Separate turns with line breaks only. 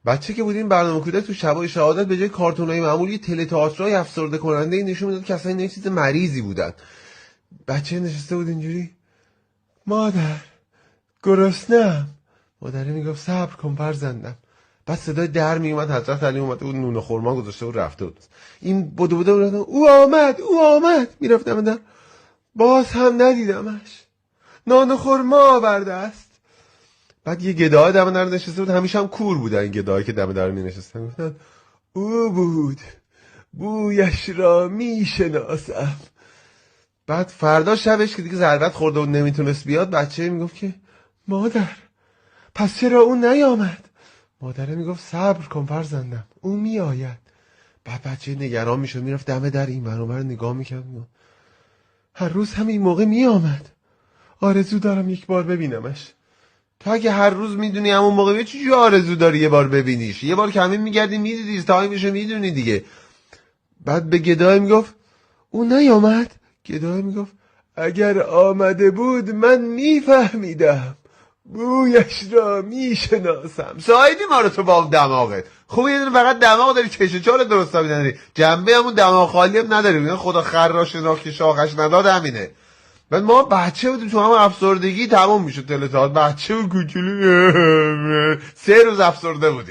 بچه که بودیم برنامه کودک تو شبای شهادت به جای کارتونای معمولی یه تله تئاترای افسرده کننده نشون میداد که اصلا اینا یه چیز مریضی بودن. بچه نشسته بود اینجوری، مادر گرسنه‌ام. مادره میگفت صبر کن فرزندم. بعد صدای در میومد، حضرت علی اومده بود نون و خرما گذاشته بود رفته بود. این بدو او آمد میرفتم در، باز هم ندیدمش، نان و خرما آورده است. بعد یه گدای دم در نشسته بود، همیشه هم کور بودن این گدایی که دم در می نشستن، گفتن او بود، بویش را میشناسم. بعد فردا شبش که دیگه ضربت خورده و نمیتونست بیاد، بچه میگفت که مادر پس چرا اون نیامد؟ مادره میگفت صبر کن فرزندم، اون میآید. بعد بچه نگران میشد، میرفت دم در این ور اون ور نگاه میکرد، هر روز همین موقع میآمد، آرزو دارم یک بار ببینمش. تو اگه هر روز میدونی همون موقع بیاد، چجوری آرزو داری یه بار ببینیش؟ یه بار که همین میگردی میدیدی تایمشو میدونی دیگه. بعد به گدای میگفت اون نیامد. گدای میگفت اگر آمده بود من میفهمیدم، بویش را میشناسم. سایدی ما رو تو با دماغت خوب، یه دونه فقط دماغ داری، چش چال درست نداری، جنبه همون دماغ خالی هم نداری. خدا خراش شناخت که شاخش نداد همینه. بعد ما بچه بودیم تو هم افسردگی تمام میشد تلتات، بچه و کوچولو 3 روز افسرده بودیم.